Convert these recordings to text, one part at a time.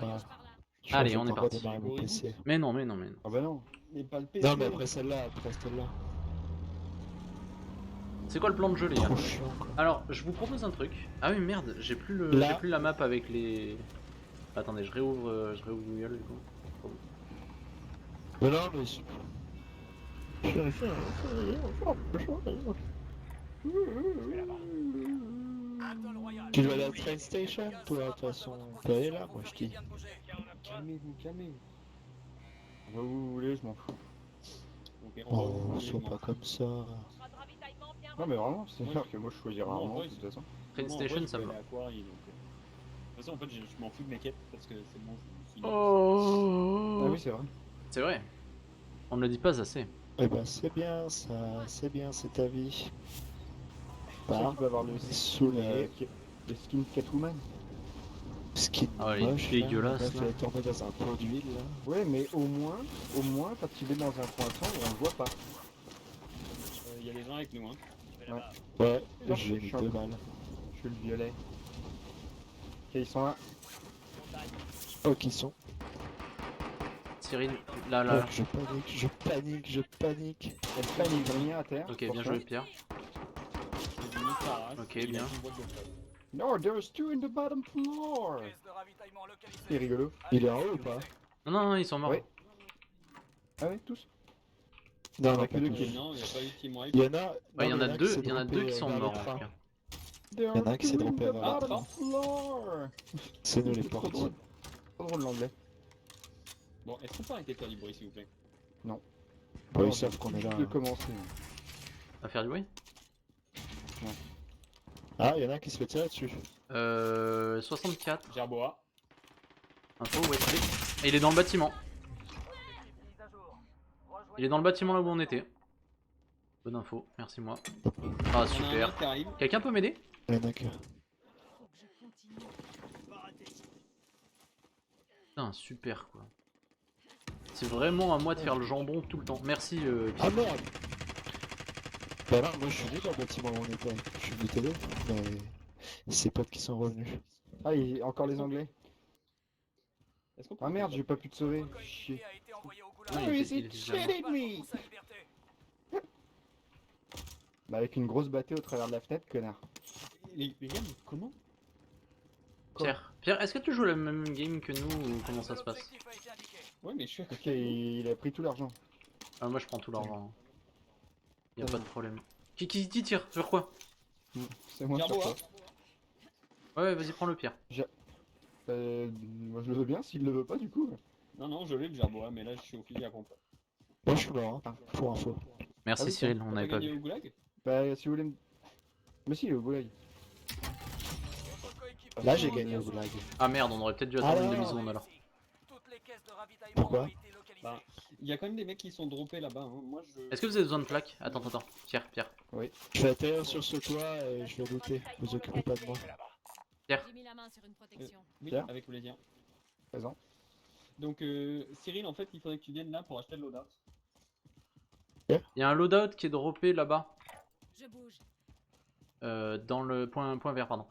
pas. Allez, Je on vais est pas parti. redémarrer mon PC. Mais non, mais non, mais non. Ah bah non. Mais pas le PC. Non, mais après celle-là, C'est quoi le plan de jeu, les gars? Trop chiant, quoi. Alors, je vous propose un truc. Ah oui, merde, j'ai plus Là. la map avec les... Attendez, je réouvre Google, du coup. Mais non, mais... Tu dois aller à la train station, toi, de toute façon. Tu peux aller là, moi, je dis. Calmez-vous, calmez-vous. On va où vous voulez, je m'en fous. Ok, on va Oh, vous sois pas comme ça. Non mais vraiment, c'est Moi, clair que moi je choisis moi, en rarement vrai, de toute façon. Train Moi, en Station, vrai, ça je me peux va. aller à Quarry, donc, de toute façon, en fait, je m'en fous de mes quêtes parce que c'est bon, je finis. Ah oui, c'est vrai. C'est vrai. On ne le dit pas assez. Eh ben, c'est bien, ça. C'est bien, c'est ta vie. C'est ça Bah, qui peut avoir saoulé. le skin Catwoman. Skin Ah, il est moche, dégueulasse, là. là. Il est tombé dans un pot d'huile, là. Ouais, mais au moins, quand il est dans un coin sombre, on le voit pas. Il y a des gens avec nous, hein. Ouais, Non, j'ai je mis suis 2 un- balles. Je suis le violet. Ok, ils sont là. Oh, qui sont? Cyril, là, Oh, là. je panique. Elle traîne, ils ont rien à terre. Ok, bien attention. joué, Pierre. J'ai mis par race, Ok, et il a bien. une boîte de clopes. No, there's two in the bottom floor. C'est rigolo. Il est en haut ou pas? Non, non, non, ils sont morts. Ouais. Ah ouais, tous. Non, Il y en non, a que pas deux tous. qui- Non, il n'y a pas eu de team wipe. Il y en a... Ouais, non, il y en mais a qui deux, s'est il y en a droppé deux qui sont vers les morts. trains. Pierre. There Il y en a un are qui s'est two in droppé the vers la bottom train. floor. C'est nous les Trop portes. drôle. Trop drôle l'anglais. Bon, est-ce qu'on peut arrêter de faire du bruit, s'il vous plaît? Bon, Alors, ils savent qu'on est là. de commencer. À faire du bruit. Ah, il y en a un qui se fait tirer dessus. 64. Gerboa. Info, ouais. Et il est dans le bâtiment. Il est dans le bâtiment là où on était. Bonne info, merci moi. Ah, On a un super. mec qui arrive. Quelqu'un peut m'aider? Il y en a que... Putain, super quoi. C'est vraiment à moi de faire le jambon tout le temps. Merci. Ah merde! Bah non, moi je suis venu dans le bâtiment où on était. Je suis venu t'aider, mais... C'est potes qui sont revenus. Ah, encore les anglais. Est-ce qu'on peut Ah merde, j'ai pas pu te sauver. Chier. Non, Oh, il is était it déjà mort. shitting me? Bah avec une grosse battée au travers de la fenêtre, connard. Les gars, mais comment? Pierre, est-ce que tu joues la même game que nous ou comment ça se passe? Ouais, mais je suis à Ok, côté de vous. il a pris tout l'argent. Ah, moi je prends tout l'argent. Y'a pas de problème. Qui tire? Sur quoi? C'est moi sur Gerboa. toi. Ouais, vas-y, prends le Pierre. Moi je le veux bien, s'il le veut pas du coup. Non, non, je l'ai le Gerboa, mais là, je suis au fusil à pompe. Moi je suis mort, hein, pour info. Merci Ah oui, Cyril, T'as on n'avait pas gagné vu. au goulag? Bah si vous voulez me... Mais si, il est au goulag. Là j'ai gagné au goulag. Ah merde, on aurait peut-être dû attendre une demi-seconde alors. Pourquoi? Bah, il y a quand même des mecs qui sont droppés là-bas. Hein. Moi, je. Est-ce que vous avez besoin de plaques? Attends. Pierre. Je vais atterrir sur ce toit et je vais looter. Vous occupez pas de moi. J'ai mis la main sur une protection. Oui, Pierre avec plaisir. Présent. Donc, Cyril, en fait, il faudrait que tu viennes là pour acheter le loadout. Il y a un loadout qui est droppé là-bas. Je bouge. Dans le point vert, pardon.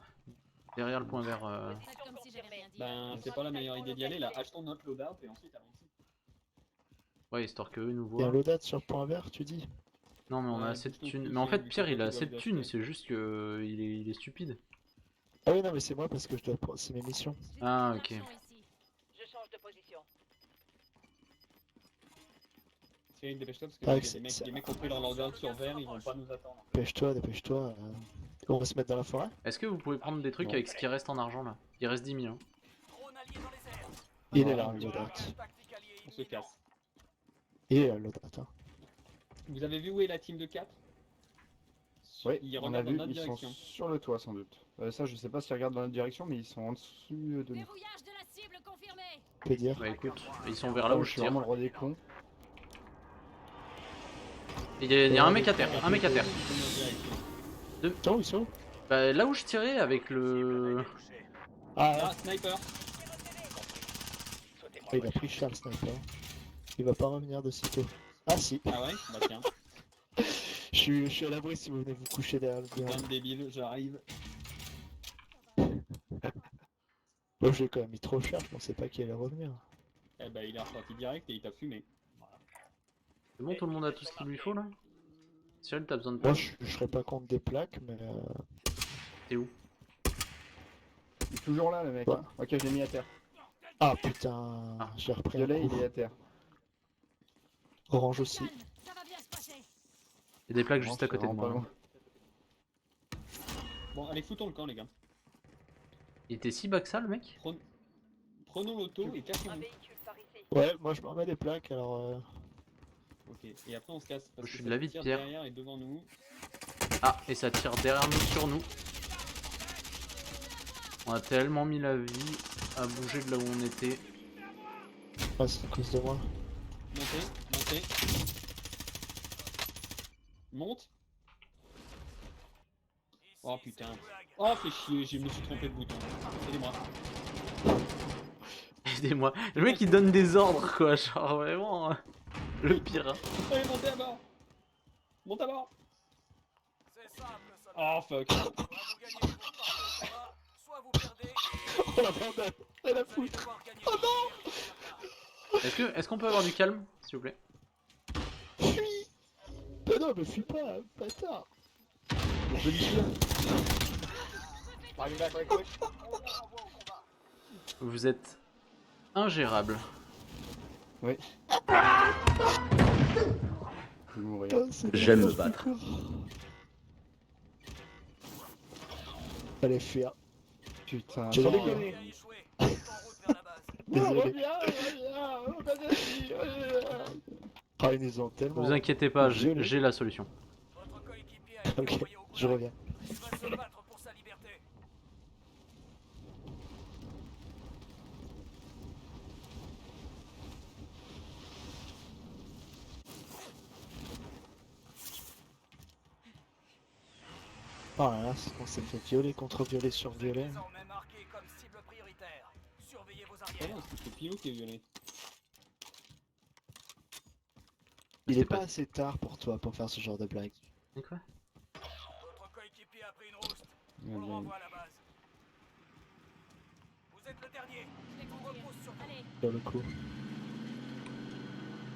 Derrière le point vert. Faites comme si j'avais rien dit. Ben, c'est pas la meilleure idée d'y aller là. Achetons notre loadout et ensuite allons-y. Ouais, histoire qu'eux nous Il y a un voient. loadout sur le point vert, tu dis? Non, mais on a Ouais, assez de plutôt thunes. que Mais en c'est fait, du Pierre, il a côté assez de de thunes, l'acheter. c'est juste que il est stupide. Ah oui, non, mais c'est moi parce que je dois prendre... C'est mes missions. Ah, ok. Je change de position. Cyril, dépêche-toi parce que Ah, il y a c'est- des mecs, c'est- les mecs ont pris leur loadout sur vert, ils vont pas nous attendre. Dépêche-toi, dépêche-toi. On va se mettre dans la forêt? Est-ce que vous pouvez prendre des trucs Non. avec ce qui reste en argent là? Il reste 10 000. Hein. Il est là, le loadout. On se casse. Il est là, le loadout. Hein. Vous avez vu où est la team de 4? Oui, Ils on a regardent dans vu, notre ils sont direction. sur le toit sans doute. Ça je sais pas s'ils regardent dans notre direction, mais ils sont en dessous de nous. Verrouillage de la cible confirmé. Je peux dire. Bah écoute, ils sont vers là où je je suis tire. vraiment le roi des cons. Il y a un mec à terre, un mec à terre. Non, ils sont où? Bah là où je tirais avec le... Ah, Ah, sniper! il a pris Charles Sniper. Il va pas revenir de sitôt. Ah si, Ah ouais? Bah tiens, je suis à l'abri si vous venez vous coucher derrière le bureau. putain de débile, j'arrive. Moi je l'ai quand même mis trop cher, je pensais pas qu'il allait revenir. Eh ben, il est ressorti direct et il t'a fumé. C'est bon, tout le monde a tout ce qu'il lui faut là? Cyril, t'as besoin de Moi plaques? je serais pas contre des plaques, mais T'es où? Il est toujours là, le mec. Ouais. Ok, je l'ai mis à terre. Ah putain, Ah. j'ai repris un Violet, coup. il est à terre. Orange aussi. Calme, ça va bien se passer. Il y a des plaques Non, juste à c'est côté de vraiment moi. pas hein. loin. Bon, allez, foutons le camp, les gars. Il était si bas que ça le mec? Prenons l'auto et Un cassons-nous. véhicule par ici. Ouais, moi je m'en mets des plaques alors. Ok, et après on se casse. Parce Je que suis ça de l'avis de tire Pierre. derrière et devant nous. Ah, et ça tire derrière nous sur nous. On a tellement mis la vie à bouger de là où on était. Ah, c'est à cause de moi. Montez, montez. Monte. Oh putain. Oh, fais chier, je me suis trompé de bouton. Aidez-moi. Aidez-moi. Le mec il donne des ordres quoi, genre vraiment le pire. Hein. Allez, montez à bord. Monte à bord. Oh fuck. Oh la bande, elle a foutre. Est-ce qu'on peut avoir du calme, s'il vous plaît? Fuis. Mais non, me fuis pas, bâtard. On peut lui dire. Arrive là, ouais. Vous êtes ingérable. Oui. Je vais mourir. Putain, c'est J'aime me dommage, battre. du coup. Allez, fuir. Putain, J'ai sans raison. déconner. Désolé. Reviens. Ah, ils nous ont tellement. Vous inquiétez pas, violés. j'ai la solution. Ok, je reviens. Oh là là, c'est qu'on s'est fait violer contre violer sur violet. Ah non, c'est Pio qui est violé. Il C'est est pas- pas assez tard pour toi pour faire ce genre de blague. Et quoi? Je les confirme. Allez, Sur le coup.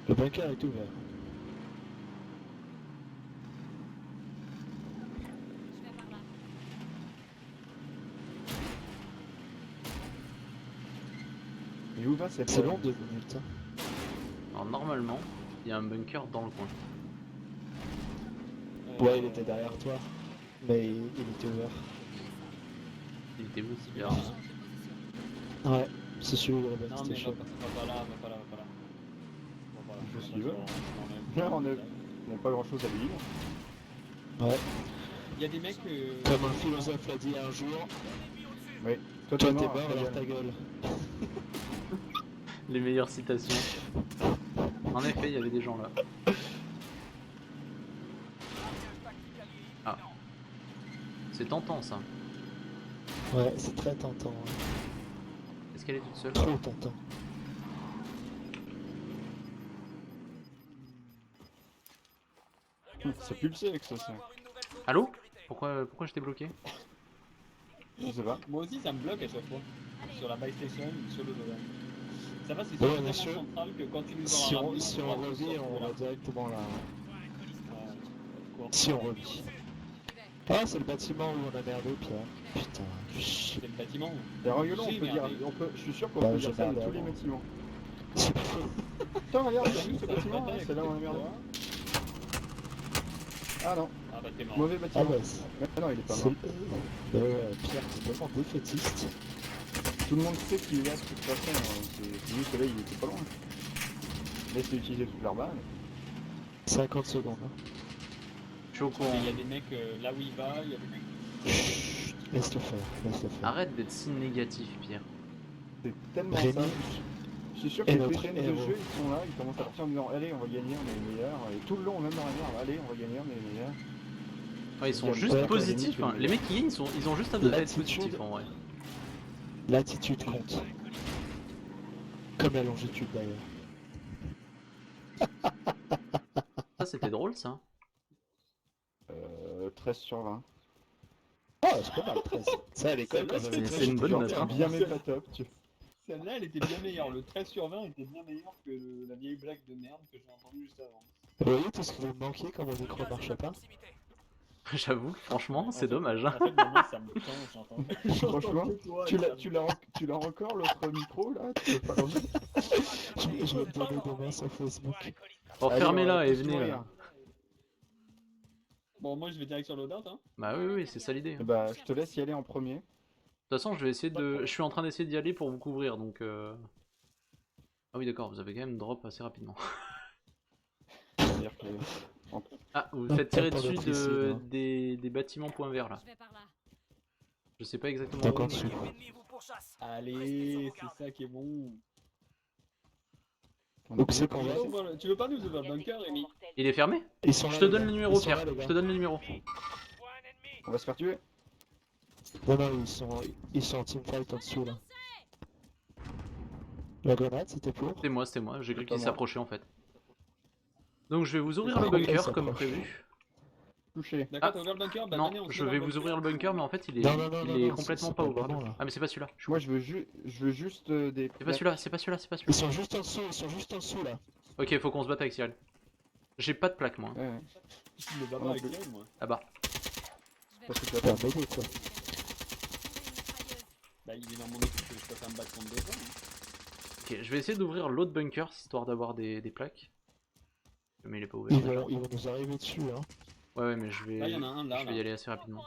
Le bunker est ouvert. je vais par là. Et où va cette C'est long 2 minutes. Hein. Alors normalement, il y a un bunker dans le coin. Ouais, il était derrière toi. Mais il était ouvert. Il était où? C'est Là. bien. Ouais, c'est celui de la Non base mais va station. pas là, va pas là, va pas là. Va pas là. Je Va suis pas veut. là, Là, on n'a pas grand chose à vivre. Ouais, Il y a des mecs comme un philosophe l'a dit un jour, Oui. toi t'es mort, alors ta gueule. Les meilleures citations. En effet, il y avait des gens là. Ah. C'est tentant ça. Ouais, c'est très tentant. Hein. Est-ce qu'elle est toute seule? Trop tentant. Ça pue le sexe, ça. Allô? Pourquoi j'étais bloqué? Je sais pas. Moi aussi ça me bloque à chaque fois. Sur la buy station ou sur le level. Ça va, c'est Ouais, suffisamment bien sûr. central que quand tu nous Si auras on, ramené, si pourra on te revit, sortir on là. va directement là. Quoi. Si on revit. Ah, c'est le bâtiment où on a merdé, Pierre. Putain, C'est le bâtiment. C'est rigolo, on J'ai peut dire. merdé. Je suis sûr qu'on Bah, peut j'ai dire ça de merdé tous les avant. bâtiments. c'est pas faux. Putain, regarde, t'as vu ce Ça bâtiment va là pas, C'est là où on a merdé. quoi. Ah non, Ah bah t'es mort. mauvais Ah bâtiment. bah, c'est... Mais non, il est pas c'est- mort. Ouais, Pierre, t'es tellement défaitiste. Tout le monde sait qu'il est là de toute façon. C'est juste que là, il était pas loin. Laisse utiliser toute leur balle. 50 secondes. Hein. Je suis au courant. Il y a des mecs là où il va, il y a des mecs. Chut, laisse-le faire, laisse-le faire. Arrête d'être si négatif, Pierre. C'est tellement Rémi ça. Je suis sûr que est les notre chaînes de héros. jeu, ils sont là, ils commencent à partir en disant allez, on va gagner, on est les meilleurs. Et tout le long, même dans la merde, allez, on va gagner, on est les meilleurs. Ouais, ils sont Il y a juste pas positifs. d'académie, Hein. Les mecs qui gagnent, ils ont juste à être L'attitude. positifs en vrai. L'attitude compte. Comme la longitude d'ailleurs. Ça, c'était drôle ça. 13 sur 20. Ah, c'est pas mal, 13. Ça, à l'école, quand j'avais C'est 13, une bonne j'étais note, gentil, hein. Bien mais pas top, tu Celle-là, elle était bien meilleure. Le 13 sur 20 était bien meilleur que la vieille blague de merde que j'ai entendue juste avant. Vous voyez tout ce que vous me manquiez quand mon micro marchait pas? J'avoue, franchement, En c'est fait- dommage. En fait, moi, ça me change, j'entends. Franchement, que toi, tu et l'as, ça me- tu l'as encore l'autre micro là? Tu peux pas le remettre. Je vais me donner demain sur Facebook. Oh, Allez, on fermez-la va et tous venez mourir. là. Bon, moi, je vais direct sur loadout, hein. Bah oui, oui, c'est ça l'idée. Eh bah, je te laisse y aller en premier. De toute façon, je vais essayer de. Je suis en train d'essayer d'y aller pour vous couvrir donc. Ah oui, d'accord, vous avez quand même drop assez rapidement. C'est-à-dire que... Ah, vous Ah, faites tirer pas dessus notre ici, non. des bâtiments point vert là. Je vais par là. Je sais pas exactement T'es où. encore mais- dessus. Allez, c'est ça qui est bon. on Donc est c'est bien qu'on va- commencé. Tu veux pas nous ouvrir le bunker, Rémi? Il est fermé? Ils sont Je là, te les donne gars. le numéro, Ils sont Pierre. là, les Je gars. te donne le numéro. On va se faire tuer. Non, non, ils sont en teamfight en dessous là. La grenade, c'était pour? C'était moi. J'ai cru pas qu'il moi. s'approchait en fait. Donc je vais vous ouvrir Par le contre, là, il bunker comme s'approche. prévu. Touché. D'accord, Ah, t'as ouvert le bunker? Bah, Non, venez, on se je met vais dans le vous ouvrir le bunker, mais en fait il est, Non, non, non, il non, est non, complètement c'est pas pas le ouvrable. bon, là. Ah mais c'est pas celui-là. Moi, je veux juste des. C'est pas celui-là, c'est pas celui-là, c'est pas Ils celui-là. sont juste en dessous, ils sont juste en dessous là. Ok, faut qu'on se batte avec Cyril. J'ai pas de plaque moi. Ouais, ouais. Je me bats Non pas avec plus. elle, moi. Là-bas. Je vais Parce que tu par vas là. pas- Faire m'aider quoi. Bah, il est dans mon équipe, je préfère me battre contre des gens. Ok, je vais essayer d'ouvrir l'autre bunker histoire d'avoir des plaques. Mais il est pas ouvert. Ils vont nous arriver dessus hein. Ouais, mais je vais, Là, il y en a un là. je vais y aller assez rapidement.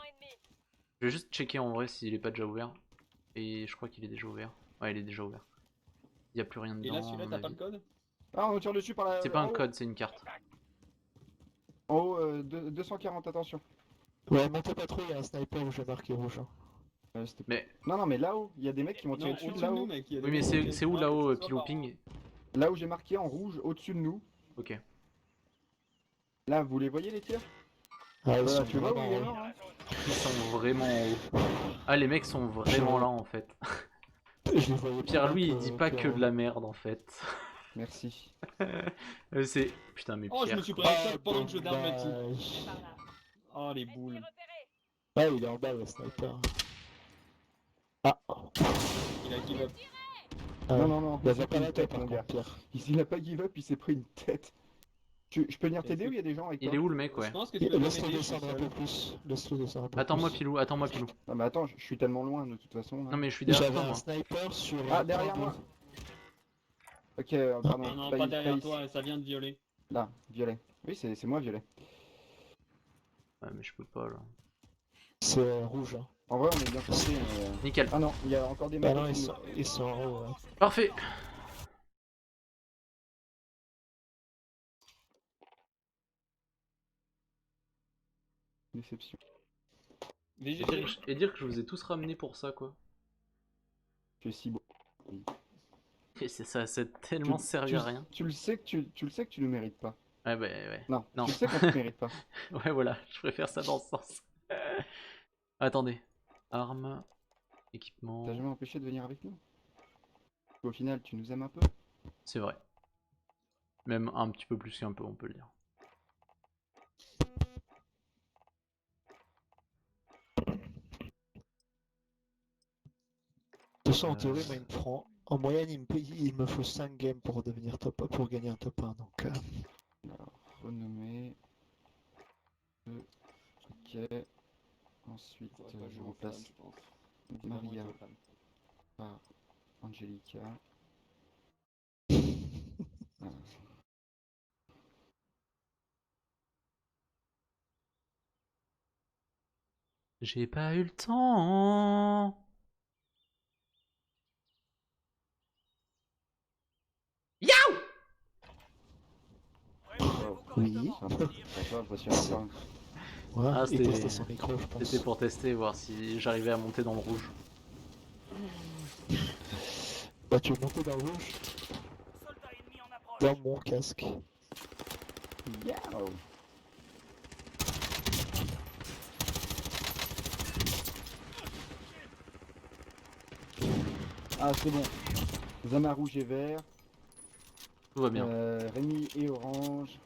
Je vais juste checker en vrai s'il est pas déjà ouvert. Et je crois qu'il est déjà ouvert. Ouais, il est déjà ouvert. Il y a plus rien dedans. Et là, à celui-là, mon t'as pas avis. le code? Ah, on tire dessus par la. C'est pas en un haut. code, c'est une carte. En haut, 240, attention. Ouais, montez pas trop, il y a un sniper où j'ai marqué rouge. Hein. Mais Non, non, mais là-haut, il y a des mecs qui vont tirer Non, dessus de au-dessus de nous, là-haut. mec. il y a des oui, mais mecs qui c'est tirent c'est où dessus, là-haut, que ce soit par Pilouping? Là où j'ai marqué en rouge, au-dessus de nous. Ok. Là, vous les voyez les tirs? Ah, ils Voilà, sont tu vois où vraiment il est en haut. mort hein. Ils sont vraiment en haut. Ah, les mecs sont vraiment là en fait. Je les voyais Pierre pas lui, il que- dit pas que de la merde en fait. Merci. C'est. Putain, mais Oh, je Pierre. me suis pris quoi. un shot pendant que je darme le type. dommage. Par là. Oh, les boules. Ah, il est en bas le sniper. Ah, Il a give up. ah, Non, non, non, il il s'est va pris pas la une tête tête, mon par gars. contre, Pierre. Il a pas give up, il s'est pris une tête. Je peux venir t'aider ou il y a des gens avec toi? Il est où le mec, ouais? Je pense que tu vas pas Laisse-le m'aider, je suis descendre un seul. peu plus. Laisse-le descendre un peu Attends-moi, plus. Pilou, attends-moi, Pilou. Non, mais attends, je suis tellement loin de toute façon. là. Non, mais je suis derrière J'avais toi, un moi. sniper sur. Ah, derrière moi. Ok, pardon. Ah non, pas pas ici, derrière ici. toi, ça vient de violer. Là, violet. Oui, c'est moi, violet. Ouais, mais je peux pas là. C'est rouge. Hein. En vrai, on est bien placés. mais, Nickel. Ah non, il y a encore des Bah mecs. non, au-dessus ils sont en haut. Ouais. Parfait. Déception. VGG. Et dire que je vous ai tous ramenés pour ça, quoi. Tu es si beau. Et c'est ça, c'est tellement servi à rien. Tu le sais que tu le sais que tu le mérites pas. Ouais, bah ouais. Non, Non. tu le sais qu'on te mérite pas. Ouais, voilà, je préfère ça dans ce sens. Attendez. Armes, équipement. T'as jamais empêché de venir avec nous. Au final, tu nous aimes un peu. C'est vrai. Même un petit peu plus qu'un peu, on peut le dire. De toute façon, en théorie, moi, il me prend. En moyenne, il me faut 5 games pour devenir top 1, pour gagner un top 1. Donc, Alors, renommer. Ok. Ensuite, je remplace Maria par Angelica. Voilà. J'ai pas eu le temps. oui. C'est pas impressionnant. Ouais, Ah, il c'était- testait son micro, je pense. C'était pour tester, voir si j'arrivais à monter dans le rouge. Bah, tu es monté dans le rouge. Dans mon casque. Yeah. Ah, c'est bon. Zama rouge et vert. Tout va bien. Rémi et orange.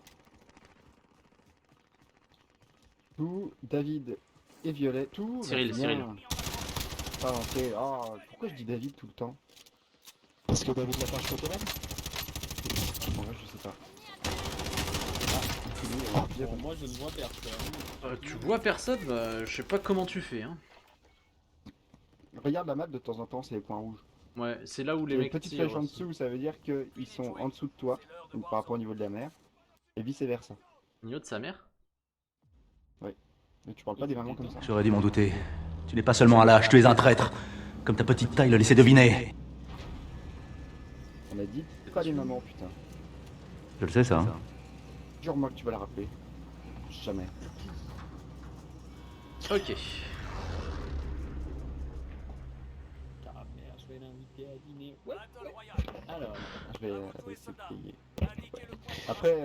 Tout. David et violet, tout. Cyril, va Cyril. bien. Pardon, Cyril. Ah, pourquoi je dis David tout le temps? Parce que David Lafarge Pokémon. En vrai, je sais pas. Ah, lui, bien. Bon, moi je ne vois personne. Tu vois personne, bah, je sais pas comment tu fais. Hein. Regarde la map de temps en temps, c'est les points rouges. Ouais, c'est là où les Les mecs petites tirent. flèches en Aussi. dessous, ça veut dire qu'ils sont en dessous de toi, donc par rapport au niveau de la mer, et vice versa. Niveau de sa mère. Mais tu parles pas des mamans comme ça. J'aurais dû m'en douter. Tu n'es pas seulement un lâche, tu es un traître. Comme ta petite taille le laissait deviner. On a dit pas des mamans, putain. Je le sais, ça. Jure-moi que tu vas la rappeler. Jamais. Ok. Ah merde, je vais l'inviter à dîner. Ouais. Alors, Je vais essayer de payer. Après,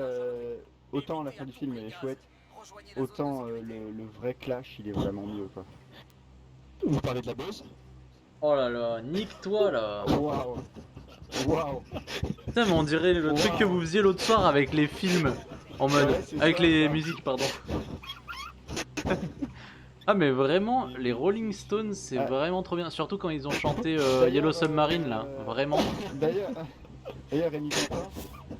autant la fin du film elle est chouette, autant le vrai clash il est vraiment mieux quoi. Vous parlez de la buzz? Oh là là, nique-toi là. Waouh! Waouh! Putain, mais on dirait le truc que vous faisiez l'autre soir avec les films. En mode. Ouais, c'est Avec ça, les ça. musiques, pardon. Ah, mais vraiment, les Rolling Stones, c'est Ah. vraiment trop bien. Surtout quand ils ont chanté D'ailleurs, Yellow Submarine là. Vraiment. D'ailleurs, Rémi Quentin,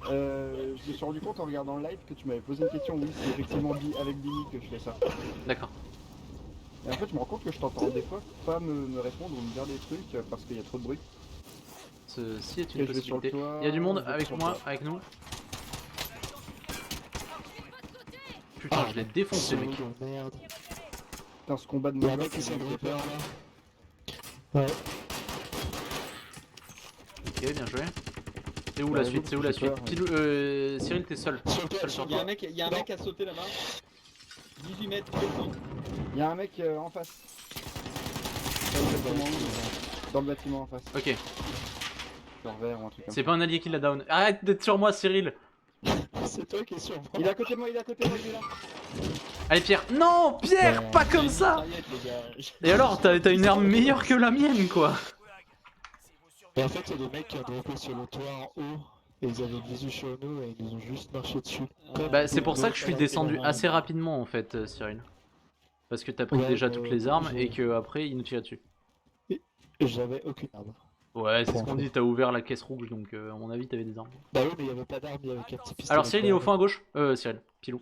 je me suis rendu compte en regardant le live que tu m'avais posé une question. Oui, c'est effectivement avec Billy que je fais ça. D'accord. Et en fait, je me rends compte que je t'entends des fois pas me répondre ou me dire des trucs parce qu'il y a trop de bruit. Ceci est Ok, une je vais sur le possibilité. toit, Il y a du monde je vais avec sur le moi, toit. avec nous. Putain, je l'ai défoncé, mec. Oh, merde. Putain, ce combat de Il y a un Moloch, mec qui il s'est me fait groupé peur. là. Ouais. Ok, bien joué. C'est où Bah, la j'avoue suite? C'est où la que j'ai suite? peur, Pilou, Cyril, t'es seul. Sur le toit, Seul sur sur le toi. il y a un mec à sauter là-bas. 18 mètres, Il y a un mec en face. Pas exactement où, dans le bâtiment en face. Ok. Sur vert ou un truc comme ça. C'est pas un allié qui l'a down. Arrête d'être sur moi, Cyril. C'est toi qui es sur moi. Il est à côté de moi, il est à côté de moi, il est là. Allez, Pierre. Non, Pierre, Ouais. pas comme ça. les gars. Et alors, t'as une arme meilleure que la mienne, quoi. Et en fait, il y a des mecs qui ont droppé sur le toit en haut. Et ils avaient le visu sur nous et ils nous ont juste marché dessus. Bah, c'est pour ça que je suis descendu assez rapidement, en fait, Cyril. Parce que t'as pris Ouais, déjà toutes les armes j'ai- et que après ils nous tiraient dessus. Et j'avais aucune arme. Ouais, c'est ce Pour qu'on info. dit, t'as ouvert la caisse rouge, donc à mon avis t'avais des armes. Bah oui, mais il y avait pas d'arme, il y avait qu'un petit pistolet. Alors Cyril, il est au fond à gauche. Cyril, Pilou.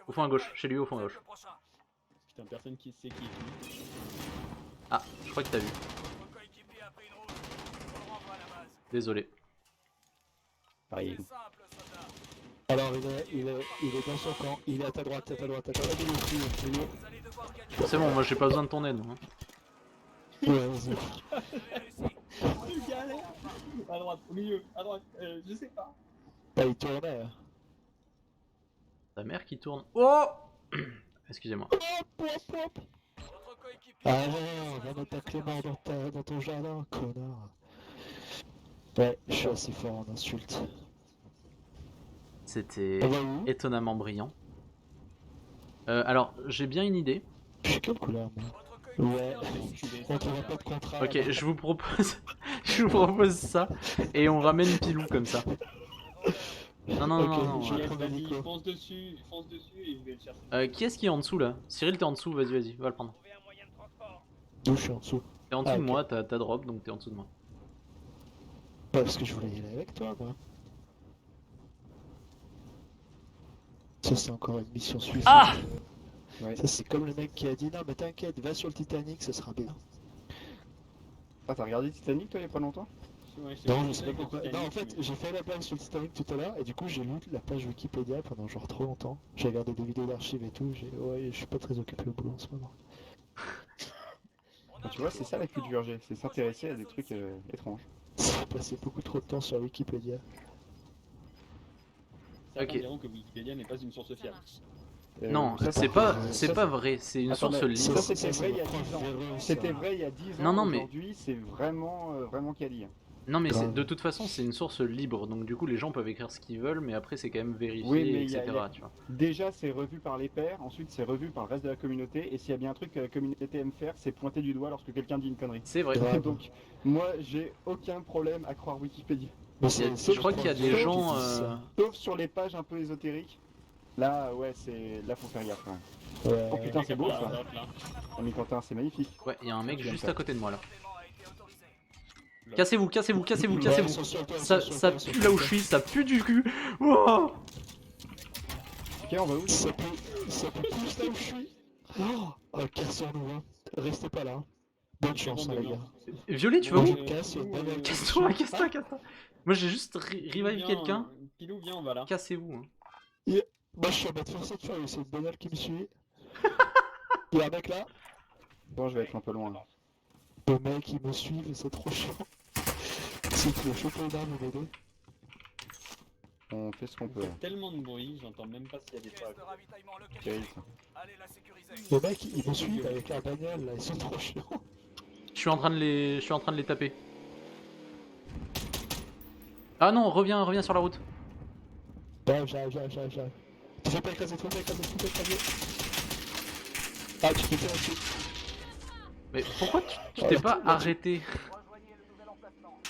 Au fond à gauche, chez lui au fond à gauche. Putain, personne qui sait qui est qui. Ah, je crois que t'as vu. Désolé. Pareil. Alors il est dans son camp, il est à ta droite, à ta droite, à ta droite. Il est au milieu. C'est bon, moi j'ai pas besoin de ton aide. Hein. Ouais, vas-y. Il galère. À droite, au milieu, à droite, je sais pas. Bah il tournait. Hein. Ta mère qui tourne. Oh excusez-moi. Hop, hop, hop. Ah non, va mettre ta clé mort dans ton jardin, connard. Ouais, je suis assez fort en insulte. C'était On va où? étonnamment brillant. Alors, j'ai bien une idée. Je suis quelle couleur moi? Ouais, on t'aura pas de contrat. Ok, je vous propose, je vous propose ça et on ramène Pilou comme ça. Non, non, Ok, non, non. je- ouais. Yes, prendre vas-y, Nico. fonce dessus et je vais le chercher. Qui est-ce qui est en dessous là? Cyril, t'es en dessous, vas-y, vas-y, va le prendre. D'où je suis en dessous? T'es en dessous Ah, de ok. moi, t'as drop, donc t'es en dessous de moi. Parce que je voulais y aller avec toi, moi. Ça, c'est encore une mission suicide. Ah Ouais. Ça, c'est comme le mec qui a dit non, mais t'inquiète, va sur le Titanic, ça sera bien. Ah, t'as regardé Titanic toi il y a pas longtemps? Ouais, Non, sais je sais pas pourquoi. Non, en fait, j'ai fait la blague sur le Titanic tout à l'heure, et du coup, j'ai lu la page Wikipédia pendant genre trop longtemps. J'ai regardé des vidéos d'archives et tout. Ouais, je suis pas très occupé au boulot en ce moment. Ah, tu vois, c'est ça la culture G, c'est s'intéresser à des trucs étranges. J'ai passé beaucoup trop de temps sur Wikipédia. Certains Ok. diront que Wikipédia n'est pas une source Ça fiable. marche. Non, Ça, c'est par pas, contre, c'est ça, pas vrai, c'est une Attends, source mais libre. ça, c'était vrai il y a 10 ans. C'était C'était vrai il y a 10 ans. Non, non, mais- Aujourd'hui, c'est vraiment quali. Non mais Grave. de toute façon c'est une source libre, donc du coup les gens peuvent écrire ce qu'ils veulent, mais après c'est quand même vérifié, Oui, mais etc. il y a- Tu vois. Déjà, c'est revu par les pairs, ensuite, c'est revu par le reste de la communauté, et s'il y a bien un truc que la communauté aime faire, c'est pointer du doigt lorsque quelqu'un dit une connerie. C'est vrai. Grave. Donc, moi, j'ai aucun problème à croire Wikipédia. Mais Il y a- c'est- je crois qu'il y a des c'est- gens. qui disent ça. Sauf sur les pages un peu ésotériques. Là, ouais, c'est. Là, faut faire gaffe quand même. Ouais. Oh putain, c'est beau Là, ça. là. Ah, mais Quentin, c'est magnifique. Ouais, il y a un mec J'aime juste ça. à côté de moi là. Là. Cassez-vous, cassez-vous, cassez-vous, Ouais, cassez-vous. ils sont sur toi, ils Ça, sont sur ça toi, ils sont pue sur là où toi. je suis, ça pue du cul. Oh Ok, on va où? Ça pue plus là où je suis. Oh, cassons-nous, hein. Restez pas là. Hein. Bonne chance, hein, les gars. Violet, tu vas Moi, où je me casse, il y a une bagnole qui me Casse-toi, suit. casse-toi, casse-toi. Moi j'ai juste revive quelqu'un. Pilou, viens, on va là. Cassez-vous. Hein. Moi, je suis en mode faire cette fois, c'est une bagnole qui me suit. Il y a un mec là. Bon, je vais être un peu loin. Le mec, il me suit, mais c'est trop chiant. C'est qu'il a chopé une arme, m'aider. On fait ce qu'on On peut. fait tellement de bruit, j'entends même pas s'il y a des pas. Terrible ça. Le mec, il me suit avec la bagnole là, ils sont trop chiants. Je suis en train de les taper. Ah non, reviens sur la route. J'arrive. Tu fais pas écraser, tu fais pas écraser. Ah, tu fais là-dessus. Mais pourquoi tu t'es pas arrêté?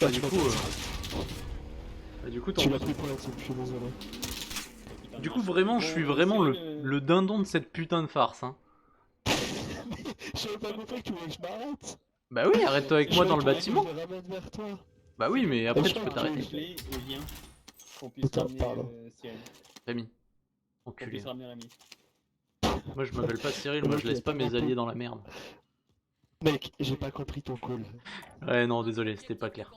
Ah, Du coup, tu l'as pris pour la team, je suis désolé. Du coup, vraiment, je suis vraiment le dindon de cette putain de farce. Hein. J'avais pas compris que tu voulais que je m'arrête. Bah oui, arrête-toi avec moi dans le bâtiment. Je me ramène vers toi. Bah oui, mais après je tu peux crois que t'arrêter. Et viens. Qu'on puisse Putain, ramener pardon. Cyril. Rémi. Qu'on Enculé. puisse ramener Rémi. Moi je m'appelle pas Cyril, moi je laisse pas mes alliés dans la merde. Mec, j'ai pas compris ton call. Ouais, non, désolé, c'était pas clair.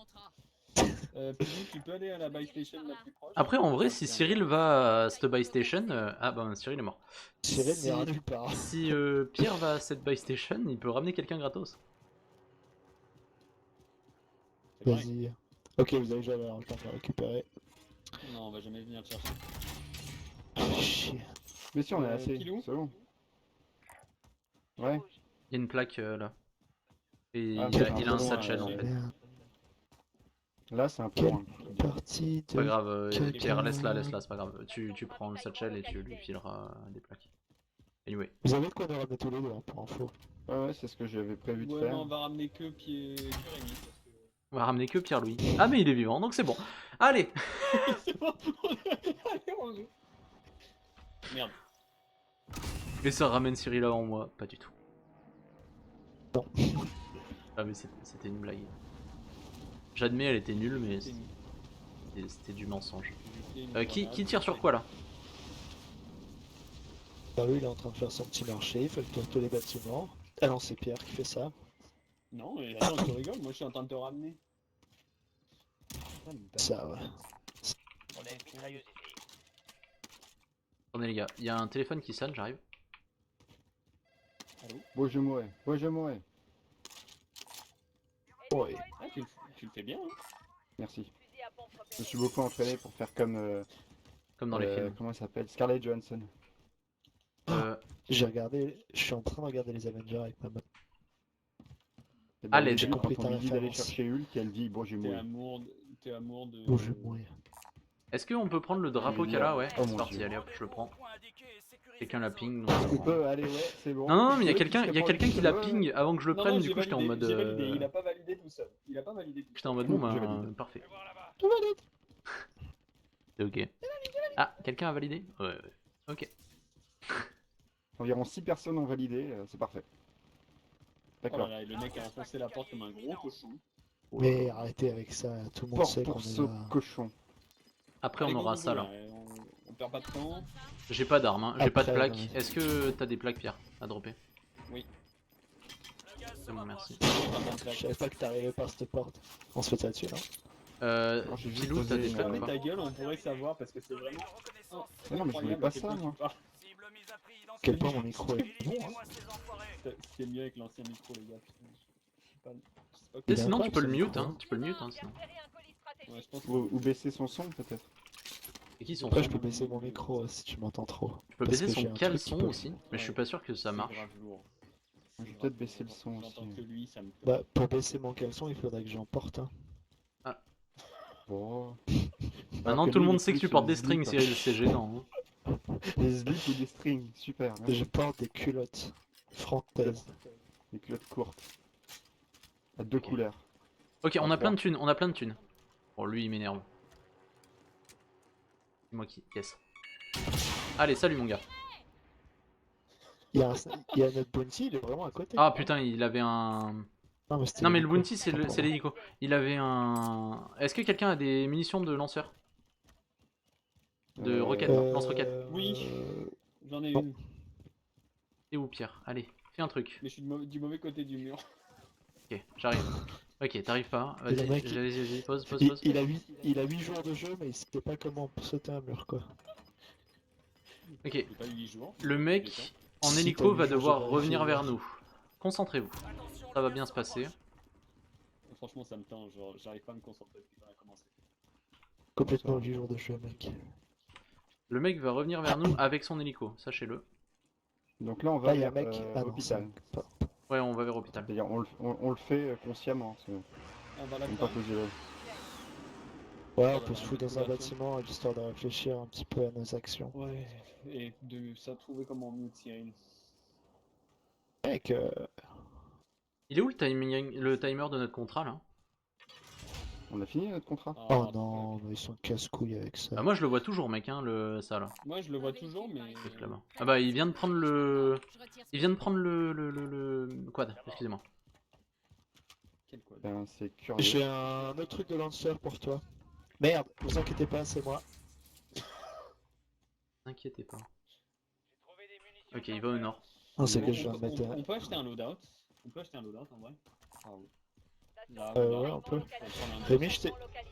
Pilou, tu peux aller à la buy station la plus proche? Après, en vrai, si Cyril va à cette buy station. Ah bah, Cyril est mort. Cyril Si- n'ira nulle part. Si Pierre va à cette buy station, il peut ramener quelqu'un gratos. C'est vrai. Vas-y. Ok, vous avez jamais le temps de le récupérer. Non, on va jamais venir te chercher. Chier. Mais si, on est assez. Pilou C'est bon. Ouais. Il y a une plaque là. Et Ah, il a c'est un un peu loin, satchel en fait. Merde. Là, c'est un peu Quelle loin. partie de... C'est pas grave, quelqu'un- Pierre, laisse-la, c'est pas grave. Tu prends le satchel et tu lui fileras des plaques. Anyway. Vous avez de quoi nous ramener tous les deux, hein, pour info. Ouais, c'est ce que j'avais prévu de Ouais, faire. mais on va ramener que Rémi. Parce que... On va ramener que Pierre-Louis. Ah mais il est vivant, donc c'est bon. Allez. C'est bon. Allez, on joue. Merde. Et ça ramène Cyril avant moi, pas du tout. Non. Ah mais c'était une blague. J'admets, elle était nulle, mais C'est une- c'était du mensonge. une Qui grenade. tire sur quoi là? Bah oui, il est en train de faire son petit marché, il fait le tour de tous les bâtiments. Ah non, c'est Pierre qui fait ça. Non, mais attends, tu rigoles, moi je suis en train de te ramener. Ça, ouais. Attendez les gars, il y a un téléphone qui sonne, j'arrive. Bon, je mourrai. Bon, je mourrai. Ouais. Ah, tu le fais bien, hein. Merci. Je me suis beaucoup entraîné pour faire comme. Comme dans les films. Comment elle s'appelle? Scarlett Johansson. J'ai regardé, je suis en train de regarder les Avengers avec ma meuf. Et Ah, les du j'ai coup, compris quand ta on lui dit d'aller référence. chercher Hulk, elle dit bon, je T'es mourrai. amour de. Oh, je vais mourir. Est-ce qu'on peut prendre le drapeau Oui, qu'elle a? Ouais, oh c'est mon parti, Dieu. allez hop, je le prends. Quelqu'un la ping. On peut, allez, ouais, c'est bon. Non, mais il y a Celui quelqu'un qui serait qui la pour lui, ping avant que je le Non, prenne, non, du j'ai coup j'étais en validé, mode. j'ai validé, il a pas validé tout seul. Il a pas validé tout J'étais en mode bon, J'ai bah validé. parfait. Tout valide. C'est ok. Ah, quelqu'un a validé? Ouais. Ok. Environ 6 personnes ont validé, c'est parfait. Oh là D'accord. là, et le mec a enfoncé la porte comme un gros cochon. Mais arrêtez avec ça, tout le monde Fort sait qu'on pour est ce là. cochon. Après, on Allez, aura go, ça go, là. On perd pas de temps. J'ai pas d'armes, hein. J'ai pas de Après, plaques. ouais. Est-ce que t'as des plaques, Pierre, à dropper? Oui. C'est bon, merci. Je savais pas que t'arrivais par cette porte. On se fait ça dessus, là. Alors, j'ai juste Pilou, posé t'as des une- plaques ou Fermez pas? ta gueule, on pourrait savoir parce que c'est vraiment. Mais non, mais je voulais pas ça, moi. Quel point mon micro est bon, hein. C'était mieux avec l'ancien micro, les gars. Putain, je sais pas. Il est Sinon, tu incroyable, peux le ce mute, micro. hein. Tu peux le mute, hein, sinon. Ouais, je pense que Ou baisser son son, peut-être. Et qui sont Après, je peux baisser mon micro si tu m'entends trop. Tu peux parce baisser que j'ai son un caleçon truc qui peut- aussi, mais je suis pas sûr que ça c'est marche. grave lourd. Je vais peut-être baisser le son aussi. J'entends que lui, ça me fait. Bah, pour baisser mon caleçon, il faudrait que j'en porte un. Bon. Maintenant, tout le monde sait que tu portes des strings, Cyril, c'est gênant. Hein. Des slips ou des strings, super. Merci. Je porte des culottes frantaises. Des culottes courtes. À 2 couleurs. Ok, on a Ah, plein de thunes, on a plein de thunes. Bon, lui, il m'énerve. C'est moi qui. Yes. Allez, salut mon gars. Il y a, il y a notre bounty, il est vraiment à côté. Ah putain, il avait un... c'était Non mais le l'hélico. bounty c'est l'hélico. Il avait un... Est-ce que quelqu'un a des munitions de lanceur? De roquettes, lance-roquettes. Oui. J'en ai Bon. une, Et où Pierre? Allez, fais un truc. mais je suis du mauvais côté du mur. Ok, j'arrive. Ok, t'arrives pas. Et le Vas-y, mec, vas-y, pause. Il a 8 jours de jeu, mais il sait pas comment sauter un mur quoi. Ok, J'ai pas eu 8 jours. le mec en Si hélico t'as va huit jours, devoir j'ai revenir vérifié. vers nous. Concentrez-vous. Ça va bien se passer. Franchement, ça me tend, genre, j'arrive pas à me concentrer depuis qu'on a commencé. Complètement 8 jours de jeu, mec. Le mec va revenir vers nous avec son hélico, sachez-le. Donc là, on va Là, il y a un vers mec. Ah non, c'est hôpital. pas. Ouais, on va vers l'hôpital. C'est-à-dire, on le fait consciemment. On va On là pas poser là. Ouais, on peut se foutre dans un bâtiment histoire de réfléchir un petit peu à nos actions. Ouais, et de ça trouver comment mieux tirer. Mec, Il est où le timer de notre contrat là? On a fini notre contrat. Ah, oh non, mais ils sont casse-couilles avec ça. Bah moi je le vois toujours mec, hein, ça là. Moi, je le vois toujours, mais. Mec, là-bas. Ah bah il vient de prendre le... Il vient de prendre le quad, excusez-moi. Quel quoi Ben, c'est curieux. J'ai un autre truc de lanceur pour toi. Merde, vous inquiétez pas, c'est moi. N'inquiétez pas. Ok, il va au nord. Non, c'est on, que je viens de mettre. on peut acheter un loadout. On peut acheter un loadout en vrai. Ah oui. Là, Ouais, on peut. Rémi,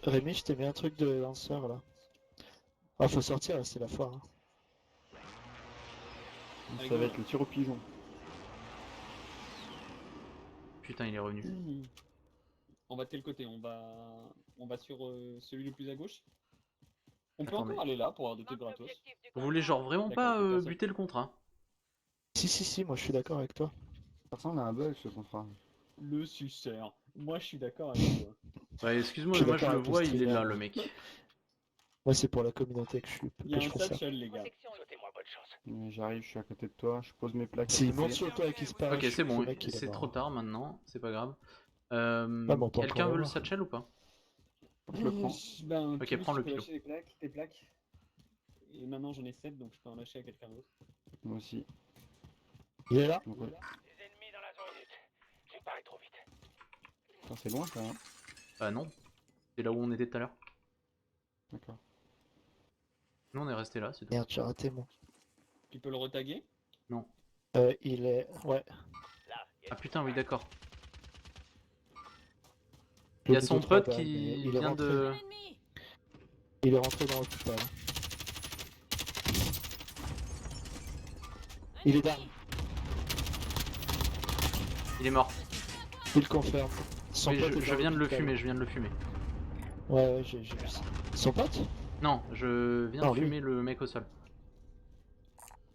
Rémi, je t'ai mis un truc de lanceur là. Ah, faut sortir, là, c'est la foire. Hein. Ça va être le tir au pigeon. Putain, il est revenu. On va de quel côté? On va sur celui le plus à gauche. On peut Attendez. encore aller là pour avoir des trucs gratos. Vous voulez genre vraiment D'accord, pas personne. buter le contrat? Si, moi je suis d'accord avec toi. Ça ressemble à un bug ce contrat. Le suceur. Moi, je suis d'accord avec toi. Bah excuse-moi, Je suis moi je d'accord le avec le vois, il est streamer. là le mec. Moi, c'est pour la communauté que Il y a je un fais ça. satchel, les gars. J'arrive, je suis à côté de toi, je pose mes plaques. à S'il côté. monte sur toi et qu'il se passe, Ok, c'est bon, le mec, il est c'est mort. trop tard maintenant, c'est pas grave. mais on peut Quelqu'un encore veut le l'avoir. satchel ou pas? Je le prends. Ben, Ok, Toulouse, prends le tu peux pilot. lâcher tes plaques. Et maintenant, j'en ai 7, donc je peux en lâcher à quelqu'un d'autre. Moi aussi. Il est là. Donc, ouais. Putain, c'est loin ça. Hein. Bah non, c'est là où on était tout à l'heure. D'accord. Nous on est resté là, c'est tout. Merde, j'ai raté mon. Tu peux le retaguer? Il est. Ouais. Ah putain, oui, d'accord. Le Il y a son plutôt trois pote balles, qui mais il est vient rentré. de... Il est rentré dans l'hôpital. Il est down. Il est mort. Il confirme. Son Oui, pote est je dans viens de le l'hôpital. fumer, je viens de le fumer. Ouais, j'ai vu ça. Son pote? Non, je viens Non, de lui. fumer le mec au sol.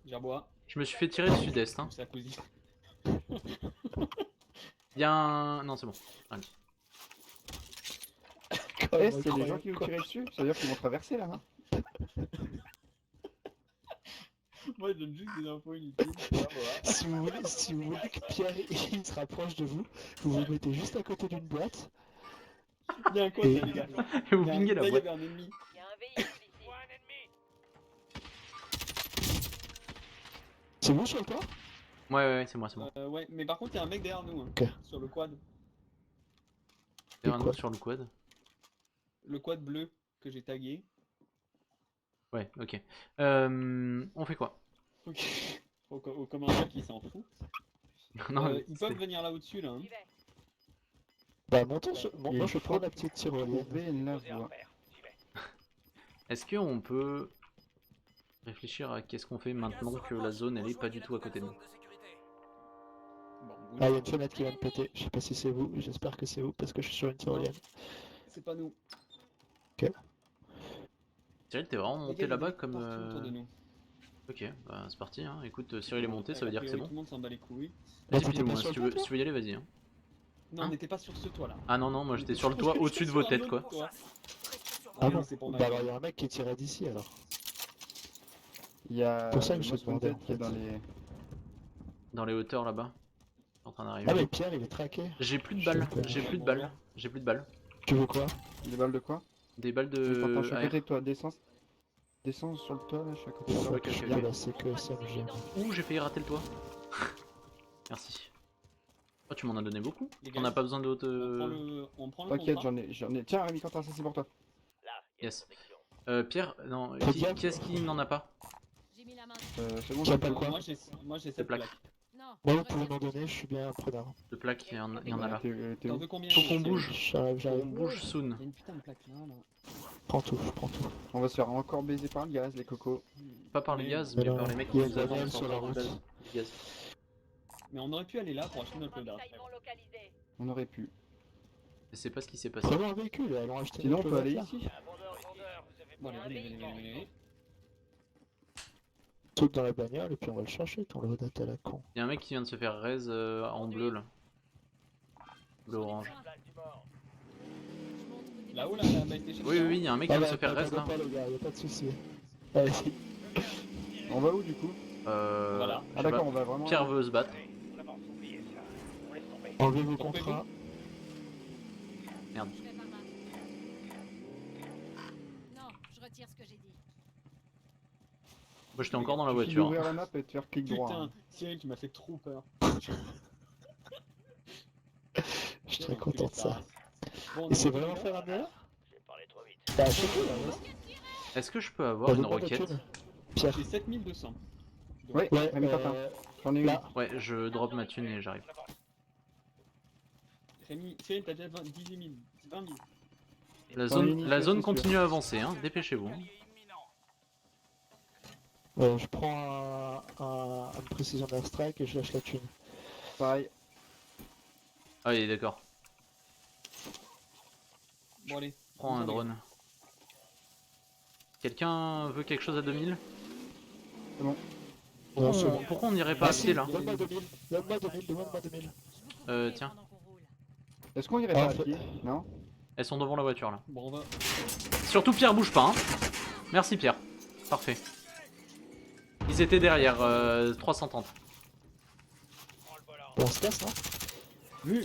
J'aboie. Je me suis fait tirer du sud-est. Hein. C'est la cousine. Il y a un... Non, c'est bon. Allez. Eh, c'est les gens qui vous tirent dessus? Ça veut dire qu'ils vont traverser là, hein? Moi, je donne juste des infos inutiles. Si vous voulez que Pierre il se rapproche de vous, vous vous mettez juste à côté d'une boîte. Il y a un quoi, Et- là, les gars? Et vous Il y a un- pingez la là, il y boîte. avait un ennemi. Il y a un véhicule ici. C'est bon sur le toit? Ouais, c'est moi, c'est bon. Ouais, mais par contre, il y a un mec derrière nous. Hein, Ok. sur le quad. Derrière nous quoi sur le quad. Le quad bleu que j'ai tagué. Ouais, ok. On fait quoi? Ok. Au commandant qui s'en fout. Non, Ils c'est- peuvent venir là au-dessus, là. Hein. J'y vais. Bah montons sur... Il moi je faut prends la petite tyrolienne. trouver la voie. Est-ce qu'on peut réfléchir à qu'est-ce qu'on fait maintenant que la zone elle est pas du tout à côté de nous? Bon, bouge. Ah, il y a une fenêtre qui vient de péter. Je sais pas si c'est vous, j'espère que c'est vous parce que je suis sur une tyrolienne. C'est pas nous. Cyril, t'es vraiment Les monté gars, il y a là-bas des comme... partout autour de nous. Ok, bah c'est parti, hein. Écoute, Cyril est monté, ça veut A dire que c'est priori, bon. Tout le monde s'en bat les couilles. Bah, Vas-y, t'étais Pilou, pas hein, sur si tu le veux, toit, si tu veux y aller, vas-y. Hein. Non, Hein on n'était pas sur ce toit là. Ah non, moi On j'étais était sur le toit, j'étais au-dessus de sur vos un têtes autre quoi. toit. Ah non, bon? c'est pour ma Bah gueule. alors il y a un mec qui est tiré d'ici alors. Il y a Pour ça que le je Most te demandais, Wanted qui est en dans fait. les... Dans les hauteurs là-bas. En train d'arriver. Ah mais Pierre il est traqué. J'ai plus de Je balles, sais pas. j'ai plus de balles, j'ai plus de balles. Tu veux quoi? Des balles de quoi? Des balles Attends, de je suis à AR. côté de toi, descends. Descends sur le toit là, je suis à côté de toi. Ok, ok, Là, ok. là, c'est que ça me gêne. Ouh, j'ai failli rater le toit. Merci. Oh, tu m'en as donné beaucoup. Les gars, On n'a pas besoin d'autres. On prend le T'inquiète, contrat. j'en ai. Tiens, Rémi Quentin, ça c'est pour toi. Yes. Pierre, non, Très qui, bien. qui est-ce qui n'en a pas? J'ai mis la main. C'est bon, Qui a j'ai pas pas quoi Moi j'ai cette plaques. plaque. Non. Moi, vous pouvez m'en donner, je suis bien preneur. De plaques, il y en a là. T'es T'en où? veux combien? Faut qu'on Cyril bouge. J'arrive, On j'arrive. bouge soon. Il y a une putain de plaque là. Je prends tout, je prends tout. On va se faire encore baiser par le gaz, les cocos. Pas par les Mais- gaz, Mais mais non, par les mecs il y qui a nous une bagnole avancent sur la encore route. du gaz. Mais on aurait pu aller là pour acheter notre loadout. Ravitaillement localisé. On aurait pu. Je sais pas ce qui s'est passé. Prenons un véhicule, allons acheter Sinon, on notre peut aller là. ici. Bon allez, venez. Saute dans la bagnole et puis on va le chercher, ton loadout à la con. Il y a un mec qui vient de se faire raise en bleu là. Bleu orange. Là-haut là, la base station. Oui, oui, oui, il y a un mec qui vient de se faire raise là. Pas les gars, y'a pas de soucis. Allez-y. On va où du coup? Voilà. Je Ah sais d'accord, pas. on va vraiment. Pierre veut se battre. Enlevez vos Pourquoi contrats. Merde. Je fais pas mal. Non, je retire ce que j'ai dit. Moi j'étais encore dans la Il suffit voiture. d'ouvrir la map et de faire clic droit. Putain, hein. Cyril, tu m'as fait trop peur. Je suis très content de ça. Bon, Et c'est on est vraiment là. fait ramener là? Bah, achetez-le là, vas-y. Est-ce que je peux avoir Bah, une donne-moi de roquette? thunes. Pierre. J'ai 7200. Ouais, Ouais, Rémi Quentin. J'en ai une. là. Ouais, je drop ma thune et j'arrive. Rémi, Cyril, t'as déjà 18 000, 20 000. La J'en ai une, zone c'est sûr. continue à avancer, hein. Dépêchez-vous. Je prends une précision d'airstrike et je lâche la thune. Pareil. Ah oui, d'accord. Bon allez. Prends un drone. Quelqu'un veut quelque chose à 2000? Non, c'est bon. Pourquoi on n'irait pas à Ah si, pied là? donne-moi 2000, donne-moi 2000, donne-moi 2000. Tiens. Est-ce qu'on irait Ah, pas à fait- pied? Non? Elles sont devant la voiture là. Bon, on va. Surtout Pierre bouge pas, hein. Merci Pierre. Parfait. Ils étaient derrière, 330. Bon, on se casse, non? Vu!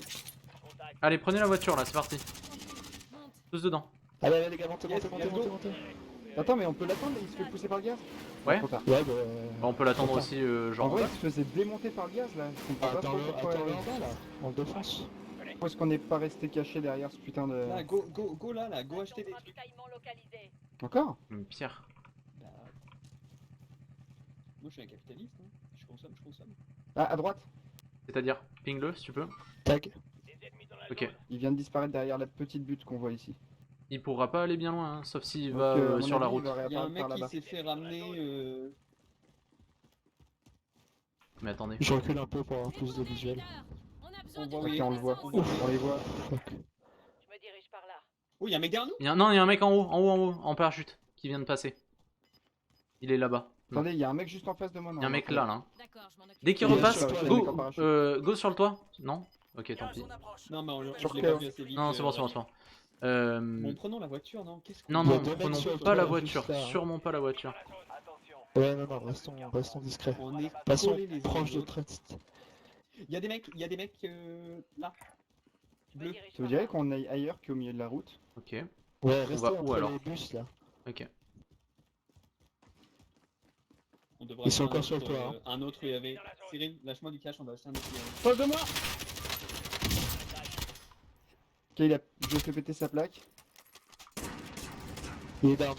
Allez, prenez la voiture là, c'est parti. Tous dedans. Allez, allez les gars, montez, Yes, montez, montez, let's go. montez, montez. Attends, mais on peut l'attendre, il se fait pousser par le gaz? Ouais. Trop tard. Ouais, bah... Bah, on peut l'attendre Attends. aussi, En genre. vrai, il se faisait démonter par le gaz là. Je comprends pas trop Attends-le pourquoi. attends-le en bas là, on le défonce. Pourquoi est-ce qu'on n'est pas resté caché derrière ce putain de. Là, go là, là, go acheter des trucs. Ravitaillement localisé. Encore? Pierre. Bah... Moi je suis un capitaliste, hein. Je consomme. Ah, à droite! C'est-à-dire, ping-le si tu peux. Tag. Ok. Il vient de disparaître derrière la petite butte qu'on voit ici. Il pourra pas aller bien loin, hein, sauf s'il Donc, va à mon sur la avis, route. il va Il y a un réapparaître mec par qui là-bas. s'est fait ramener. Mais attendez. Je recule un peu pour avoir plus de visuel. On a besoin On de voit, Ok, oui. on le voit. On voit. On les voit. Fuck. Je me dirige par là. Oh, il y a un mec derrière nous. Non, il y a un mec en haut, en parachute, qui vient de passer. Il est là-bas. Attendez, il y a un mec juste en face de moi. Il y a un mec là, là. D'accord, je m'en occupe. Dès qu'il Il est repasse, sur le toit, le go, mec en parachute. go sur le toit. Non? Ok, tant pis. Non, mais je Sur l'ai quel- pas vu assez vite. Non, c'est bon, c'est bon, c'est bon. Bon, prenons la voiture, non? Qu'est-ce qu'on Non, Il y a non, deux mecs prenons sur le pas la toit, voiture, juste là, hein. sûrement pas la voiture. Ouais, non, non, restons discrets. On est Passons collés les uns proche aux de autres. Trent. Il y a des mecs là. Je me Bleu. dirige Ça vous par dirait là. qu'on aille ailleurs qu'au milieu de la route? Ok, Ouais, restez va où, entre alors les bus là. ok. On devrait Ils sont acheter un encore sur le autre, toit, hein. Un autre UAV. Cyril, lâche-moi du cash, on va acheter un autre UAV. Face de moi! Ok, je fais péter sa plaque. Il est down,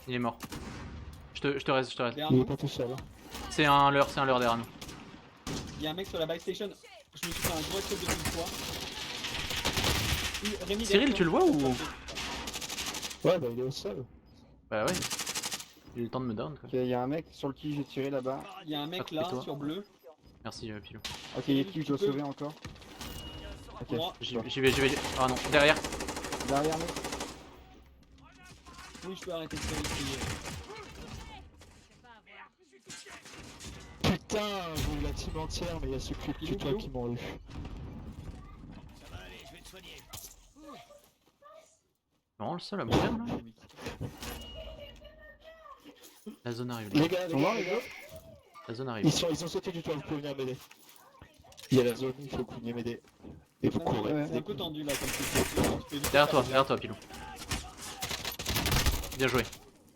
Il est mort. Je te reste, je te reste. Derrière il est nous, pas tout seul. Hein. C'est un leurre derrière nous. il y a un mec sur la bike station. Je me suis fait un gros headshot depuis une fois. Rémi, Cyril, derrière tu le toi. vois ou? Ouais, bah il est au sol. Bah ouais. J'ai eu le temps de me down quoi. Ok, il y a un mec sur le qui j'ai tiré là-bas. Il y a un mec Ah, là plutôt. sur bleu. Merci Pilou. Ok, il y a qui que je dois sauver encore? Ok, Moi. J'y toi. vais. Ah non, derrière. Derrière mec. Oui, je peux arrêter de faire essayer. C'est pas à voir. Putain, j'ai eu la team entière, mais il y a ce cul de toi qui m'ont eu. Non, le seul à mourir là. La zone arrive. Les gars, Ils sont morts, les gars? La zone arrive. ils ont sauté du toit, vous pouvez venir m'aider. Il y a la zone, il faut que vous veniez m'aider. Et vous courez. Ouais. C'est un peu tendu là comme situation. Tu peux vite Derrière faire des- toi, Pilou. Bien joué.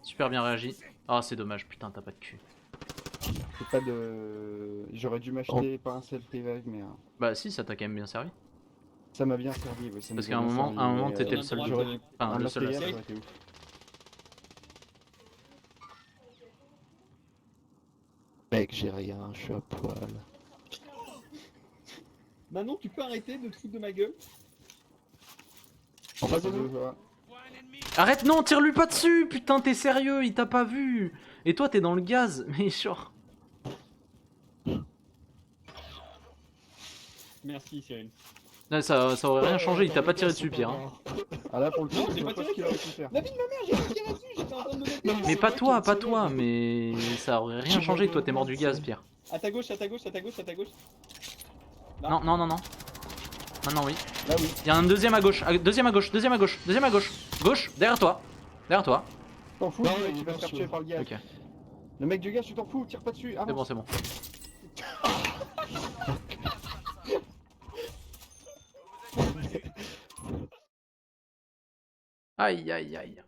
Super bien réagi. Ah, c'est dommage, putain, t'as pas de cul. C'est pas de. J'aurais dû m'acheter pas un self-revive, mais Bah, si, ça t'a quand même bien servi. ça m'a bien servi. Ouais, ça Parce nous qu'à a un bien moment, servi, à un moment mais, t'étais le seul droite, du. j'aurais- Enfin, un le seul à matériel, ça. ça aurait été ouf. Mec, j'ai rien, je suis à poil. Manon, tu peux arrêter de te foutre de ma gueule? En face de Ça nous. veut, voilà. Arrête, non, tire-lui pas dessus, putain, t'es sérieux, il t'a pas vu. Et toi, t'es dans le gaz, mais genre. Merci, Cyril. Là, ça aurait rien changé, il t'a pas tiré dessus, Pierre. Hein. Ah là, pour le coup, Non, je j'ai vois pas pas ce tiré qu'il aurait pu faire. La vie de ma mère, j'ai pas tiré dessus, j'étais en train de me mettre. Mais pas toi, pas toi, mais ça aurait rien changé, toi, t'es mort du gaz, Pierre. À ta gauche, à ta gauche, à ta gauche, à ta gauche. Là. Non, non, non, non. Maintenant, oui. Là, oui. Il y a un deuxième à gauche, deuxième à gauche, deuxième à gauche, deuxième à gauche. Gauche, derrière toi. Derrière toi. T'en fous, Non, le mec, il il va est se faire sur- tuer par le gaz. Ok, Le mec du gaz, tu t'en fous, tire pas dessus. c'est bon, c'est bon. Aïe, aïe, aïe.